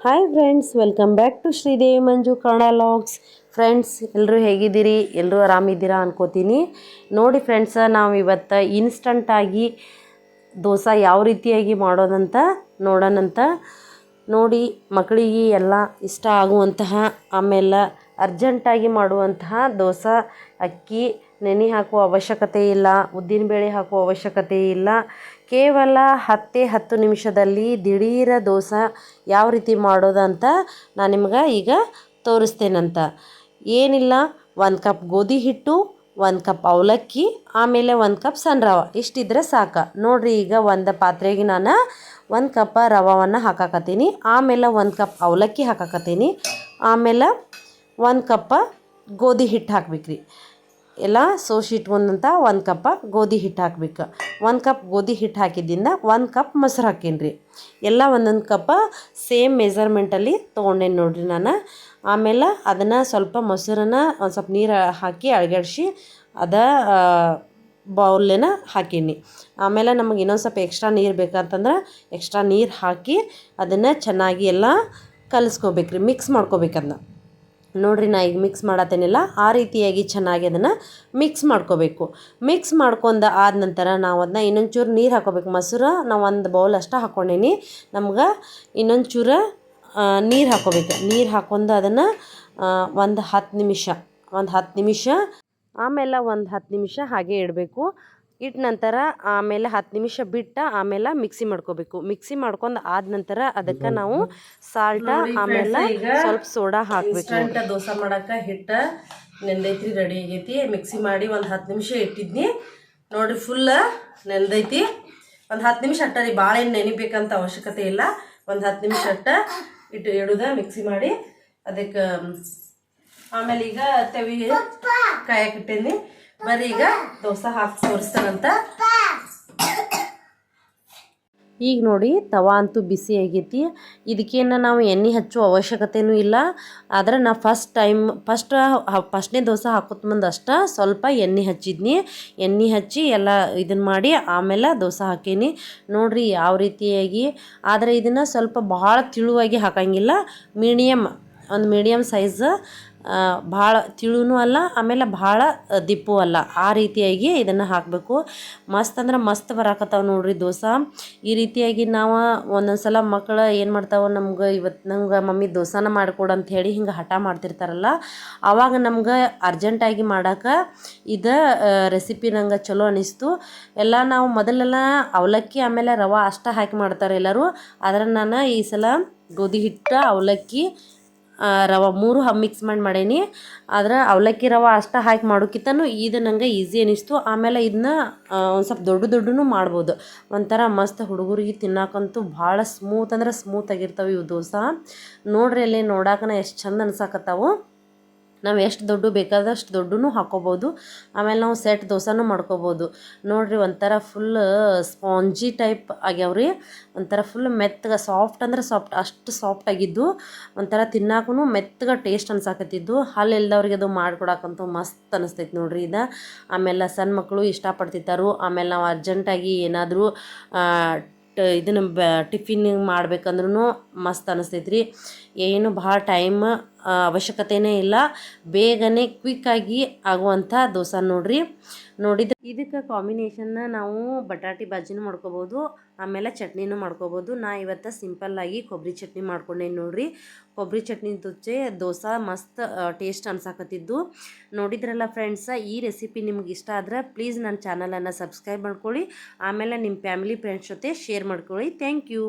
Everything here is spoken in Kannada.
Hi friends, welcome back to Sridevi Manju Kannada vlogs. Friends, ಎಲ್ಲರೂ ಹೇಗಿದ್ದೀರಿ? ಎಲ್ಲರೂ ಆರಾಮಿದ್ದೀರಾ ಅನ್ಕೋತೀನಿ. ನೋಡಿ ಫ್ರೆಂಡ್ಸ, ನಾವು ಇವತ್ತು ಇನ್ಸ್ಟಂಟಾಗಿ ದೋಸೆ ಯಾವ ರೀತಿಯಾಗಿ ಮಾಡೋದಂತ ನೋಡೋಣಂತ. ನೋಡಿ, ಮಕ್ಕಳಿಗೆ ಎಲ್ಲ ಇಷ್ಟ ಆಗುವಂತಹ, ಆಮೇಲೆ ಅರ್ಜೆಂಟಾಗಿ ಮಾಡುವಂತಹ ದೋಸೆ. ಅಕ್ಕಿ ನೆನೆ ಹಾಕುವ ಅವಶ್ಯಕತೆ ಇಲ್ಲ, ಉದ್ದಿನಬೇಳೆ ಹಾಕುವ ಅವಶ್ಯಕತೆ ಇಲ್ಲ. ಕೇವಲ 10 ನಿಮಿಷದಲ್ಲಿ ದಿಢೀರ ದೋಸೆ ಯಾವ ರೀತಿ ಮಾಡೋದಂತ ನಾನು ನಿಮ್ಗೆ ಈಗ ತೋರಿಸ್ತೇನಂತ. ಏನಿಲ್ಲ, 1 ಕಪ್ ಗೋಧಿ ಹಿಟ್ಟು, 1 ಕಪ್ ಅವಲಕ್ಕಿ, ಆಮೇಲೆ 1 ಕಪ್ ಸಣ್ಣ ರವೆ, ಇಷ್ಟಿದ್ರೆ ಸಾಕು. ನೋಡಿರಿ, ಈಗ ಒಂದು ಪಾತ್ರೆಗೆ ನಾನು 1 ಕಪ್ ರವೆಯನ್ನು ಹಾಕಾಕತ್ತೀನಿ, ಆಮೇಲೆ 1 ಕಪ್ ಅವಲಕ್ಕಿ ಹಾಕಾಕತ್ತೀನಿ, ಆಮೇಲೆ 1 ಕಪ್ ಗೋಧಿ ಹಿಟ್ಟು ಹಾಕ್ಬೇಕ್ರಿ. ಎಲ್ಲ ಸೋಸಿಟ್ಕೊಂಡಂಥ 1 ಕಪ್ ಗೋಧಿ ಹಿಟ್ಟು ಹಾಕ್ಬೇಕು. 1 ಕಪ್ ಗೋಧಿ ಹಿಟ್ಟು ಹಾಕಿದ್ದಿಂದ 1 ಕಪ್ ಮೊಸರು ಹಾಕೀನಿ. ಎಲ್ಲ ಒಂದೊಂದು ಕಪ್ ಸೇಮ್ ಮೆಜರ್ಮೆಂಟಲ್ಲಿ ತೊಗೊಂಡೇನಿ ನೋಡಿರಿ ನಾನು. ಆಮೇಲೆ ಅದನ್ನು ಸ್ವಲ್ಪ ಮೊಸರನ್ನ ಒಂದು ಸ್ವಲ್ಪ ನೀರು ಹಾಕಿ ಅಳಗಡಿಸಿ ಅದ ಬೌಲ್ಲೇನ ಹಾಕೀನಿ. ಆಮೇಲೆ ನಮಗೆ ಇನ್ನೊಂದು ಸ್ವಲ್ಪ ಎಕ್ಸ್ಟ್ರಾ ನೀರು ಬೇಕಂತಂದ್ರೆ ಎಕ್ಸ್ಟ್ರಾ ನೀರು ಹಾಕಿ ಅದನ್ನು ಚೆನ್ನಾಗಿ ಎಲ್ಲ ಕಲಿಸ್ಕೋಬೇಕ್ರಿ, ಮಿಕ್ಸ್ ಮಾಡ್ಕೋಬೇಕದನ್ನ. ನೋಡಿರಿ, ನಾ ಈಗ ಮಿಕ್ಸ್ ಮಾಡತ್ತೇನಿಲ್ಲ, ಆ ರೀತಿಯಾಗಿ ಚೆನ್ನಾಗಿ ಅದನ್ನು ಮಿಕ್ಸ್ ಮಾಡ್ಕೋಬೇಕು. ಮಿಕ್ಸ್ ಮಾಡ್ಕೊಂಡು ಆದ ನಂತರ ನಾವು ಅದನ್ನ ಇನ್ನೊಂಚೂರು ನೀರು ಹಾಕೋಬೇಕು. ಮೊಸರು ನಾವು 1 ಬೌಲ್ ಅಷ್ಟು ಹಾಕ್ಕೊಂಡೀನಿ, ನಮ್ಗೆ ಇನ್ನೊಂದು ಚೂರು ನೀರು ಹಾಕೋಬೇಕು. ನೀರು ಹಾಕ್ಕೊಂಡು ಅದನ್ನು ಒಂದು 10 ನಿಮಿಷ ಆಮೇಲೆ ಒಂದು 10 ನಿಮಿಷ ಹಾಗೆ ಇಡಬೇಕು. ಇಟ್ಟ ನಂತರ ಆಮೇಲೆ 10 ನಿಮಿಷ ಬಿಟ್ಟು ಆಮೇಲೆ ಮಿಕ್ಸಿ ಮಾಡ್ಕೋಬೇಕು. ಮಿಕ್ಸಿ ಮಾಡ್ಕೊಂಡು ಆದ ನಂತರ ಅದಕ್ಕೆ ನಾವು ಸಾಲ್ಟ ಆಮೇಲೆ ಸ್ವಲ್ಪ ಸೋಡಾ ಹಾಕಬೇಕು. ಇನ್ಸ್ಟಂಟ್ ದೋಸೆ ಮಾಡೋಕೆ ಹಿಟ್ಟು ನೆಂದೈತಿ, ರೆಡಿ ಆಗೈತಿ. ಮಿಕ್ಸಿ ಮಾಡಿ ಒಂದು 10 ನಿಮಿಷ ಇಟ್ಟಿದ್ನಿ. ನೋಡಿರಿ, ಫುಲ್ ನೆಂದೈತಿ. ಒಂದು 10 ನಿಮಿಷ ಅಟ್ಟ ರೀ, ಭಾಳ ಏನು ನೆನಿಬೇಕಂತ ಅವಶ್ಯಕತೆ ಇಲ್ಲ. ಒಂದು 10 ನಿಮಿಷ ಅಟ್ಟ ಇಡುದ ಮಿಕ್ಸಿ ಮಾಡಿ ಅದಕ್ಕೆ. ಆಮೇಲೆ ಈಗ ತೆವಿ ಕಾಯಕ್ಕೆ ಇಟ್ಟೇನಿ. ಬರ್ರಿ ಈಗ ದೋಸೆ ಹಾಕಿ ತೋರಿಸ್ತಾನಂತ. ಈಗ ನೋಡಿ, ತವಾ ಅಂತೂ ಬಿಸಿ ಆಗೈತಿ. ಇದಕ್ಕೇನು ನಾವು ಎಣ್ಣೆ ಹಚ್ಚುವ ಅವಶ್ಯಕತೆಯೂ ಇಲ್ಲ. ಆದರೆ ನಾ ಫಸ್ಟ್ನೇ ದೋಸೆ ಹಾಕೋತ್ ಮುಂದೆ ಅಷ್ಟೇ ಸ್ವಲ್ಪ ಎಣ್ಣೆ ಹಚ್ಚಿದ್ನಿ. ಎಣ್ಣೆ ಹಚ್ಚಿ ಎಲ್ಲ ಇದನ್ನು ಮಾಡಿ ಆಮೇಲೆ ದೋಸೆ ಹಾಕೀನಿ. ನೋಡಿರಿ ಯಾವ ರೀತಿಯಾಗಿ. ಆದರೆ ಇದನ್ನು ಸ್ವಲ್ಪ ಭಾಳ ತಿಳುವಾಗಿ ಹಾಕಂಗಿಲ್ಲ, ಒಂದು ಮೀಡಿಯಮ್ ಸೈಜ್, ಭಾಳ ತಿಳುನೂ ಅಲ್ಲ ಆಮೇಲೆ ಭಾಳ ದಿಪ್ಪು ಅಲ್ಲ, ಆ ರೀತಿಯಾಗಿ ಇದನ್ನು ಹಾಕಬೇಕು. ಮಸ್ತ್ ಅಂದ್ರೆ ಮಸ್ತ್ ಬರಾಕತ್ತಾವ ನೋಡ್ರಿ ದೋಸೆ. ಈ ರೀತಿಯಾಗಿ ನಾವು ಒಂದೊಂದು ಸಲ ಮಕ್ಕಳು ಏನು ಮಾಡ್ತಾವೆ, ನಂಗೆ ಮಮ್ಮಿ ದೋಸೆನ ಮಾಡಿಕೊಡು ಅಂತ ಹೇಳಿ ಹಿಂಗೆ ಹಠ ಮಾಡ್ತಿರ್ತಾರಲ್ಲ, ಆವಾಗ ನಮ್ಗೆ ಅರ್ಜೆಂಟಾಗಿ ಮಾಡೋಕೆ ಇದು ರೆಸಿಪಿ ನಂಗೆ ಚಲೋ ಅನ್ನಿಸ್ತು. ಎಲ್ಲ ನಾವು ಮೊದಲೆಲ್ಲ ಅವಲಕ್ಕಿ ಆಮೇಲೆ ರವೆ ಅಷ್ಟೇ ಹಾಕಿ ಮಾಡ್ತಾರೆ ಎಲ್ಲರೂ. ಆದರೆ ನಾನು ಈ ಸಲ ಗೋಧಿ ಹಿಟ್ಟು, ಅವಲಕ್ಕಿ, ರವೆ 3 ಮಿಕ್ಸ್ ಮಾಡೀನಿ. ಆದ್ರೆ ಅವಲಕ್ಕಿ ರವೆ ಅಷ್ಟೇ ಹಾಕಿ ಮಾಡೋಕ್ಕಿಂತನೂ ಇದು ನಂಗೆ ಈಸಿ ಅನ್ನಿಸ್ತು. ಆಮೇಲೆ ಇದನ್ನ ಒಂದು ಸ್ವಲ್ಪ ದೊಡ್ಡನೂ ಮಾಡ್ಬೋದು. ಒಂಥರ ಮಸ್ತ್ ಹುಡುಗರಿಗೆ ತಿನ್ನೋಕ್ಕಂತೂ ಭಾಳ ಸ್ಮೂತ್ ಅಂದ್ರೆ ಸ್ಮೂತ್ ಆಗಿರ್ತಾವೆ ಇವು ದೋಸೆ. ನೋಡ್ರಿ, ಅಲ್ಲಿ ನೋಡೋಕೆ ಎಷ್ಟು ಚಂದ ಅನ್ಸಕತ್ತಾವು. ನಾವು ಎಷ್ಟು ದೊಡ್ಡ ಬೇಕಾದಷ್ಟು ದೊಡ್ಡನೂ ಹಾಕ್ಕೋಬೋದು. ಆಮೇಲೆ ನಾವು ಸೆಟ್ ದೋಸೆನೂ ಮಾಡ್ಕೋಬೋದು. ನೋಡಿರಿ, ಒಂಥರ ಫುಲ್ ಸ್ಪಾಂಜಿ ಟೈಪ್ ಆಗ್ಯಾವ್ರಿ. ಒಂಥರ ಫುಲ್ ಮೆತ್ತಗೆ, ಸಾಫ್ಟ್ ಅಂದ್ರೆ ಸಾಫ್ಟ್, ಅಷ್ಟು ಸಾಫ್ಟ್ ಆಗಿದ್ದು. ಒಂಥರ ತಿನ್ನಾಕೂ ಮೆತ್ತಗೆ ಟೇಸ್ಟ್ ಅನ್ಸಾಕತ್ತಿದ್ದು. ಹಾಲು ಇಲ್ದವ್ರಿಗೆ ಅದು ಮಾಡ್ಕೊಡಕ್ಕಂತೂ ಮಸ್ತ್ ಅನಿಸ್ತೈತೆ ನೋಡ್ರಿ ಇದು. ಆಮೇಲೆ ಸಣ್ಣ ಮಕ್ಕಳು ಇಷ್ಟಪಡ್ತಿರ್ತಾರು. ಆಮೇಲೆ ನಾವು ಅರ್ಜೆಂಟಾಗಿ ಏನಾದರೂ ಇದನ್ನು ಟಿಫಿನ್ ಮಾಡ್ಬೇಕಂದ್ರೂ ಮಸ್ತ್ ಅನಿಸ್ತೈತ್ರಿ. ಏನು ಭಾಳ ಟೈಮ್ ಅವಶ್ಯಕತೆಯೇ ಇಲ್ಲ, ಬೇಗನೆ ಕ್ವಿಕ್ಕಾಗಿ ಆಗುವಂಥ ದೋಸೆ ನೋಡ್ರಿ. ನೋಡಿದ್ರೆ ಇದಕ್ಕೆ ಕಾಂಬಿನೇಷನ್ನ ನಾವು ಬಟಾಟಿ ಬಾಜಿನೂ ಮಾಡ್ಕೋಬೋದು, ಆಮೇಲೆ ಚಟ್ನಿನೂ ಮಾಡ್ಕೋಬೋದು. ನಾ ಇವತ್ತು ಸಿಂಪಲ್ಲಾಗಿ ಕೊಬ್ಬರಿ ಚಟ್ನಿ ಮಾಡ್ಕೊಂಡೇನಿ ನೋಡ್ರಿ. ಕೊಬ್ಬರಿ ಚಟ್ನಿ ದೋಸೆ ಮಸ್ತ್ ಟೇಸ್ಟ್ ಅನ್ಸಾಕತ್ತಿದ್ದು. ನೋಡಿದ್ರಲ್ಲ ಫ್ರೆಂಡ್ಸ, ಈ ರೆಸಿಪಿ ನಿಮ್ಗೆ ಇಷ್ಟ ಆದರೆ ಪ್ಲೀಸ್ ನನ್ನ ಚಾನಲನ್ನು ಸಬ್ಸ್ಕ್ರೈಬ್ ಮಾಡ್ಕೊಳ್ಳಿ. ಆಮೇಲೆ ನಿಮ್ಮ ಫ್ಯಾಮಿಲಿ ಫ್ರೆಂಡ್ಸ್ ಜೊತೆ ಶೇರ್ ಮಾಡ್ಕೊಳ್ಳಿ. Thank you.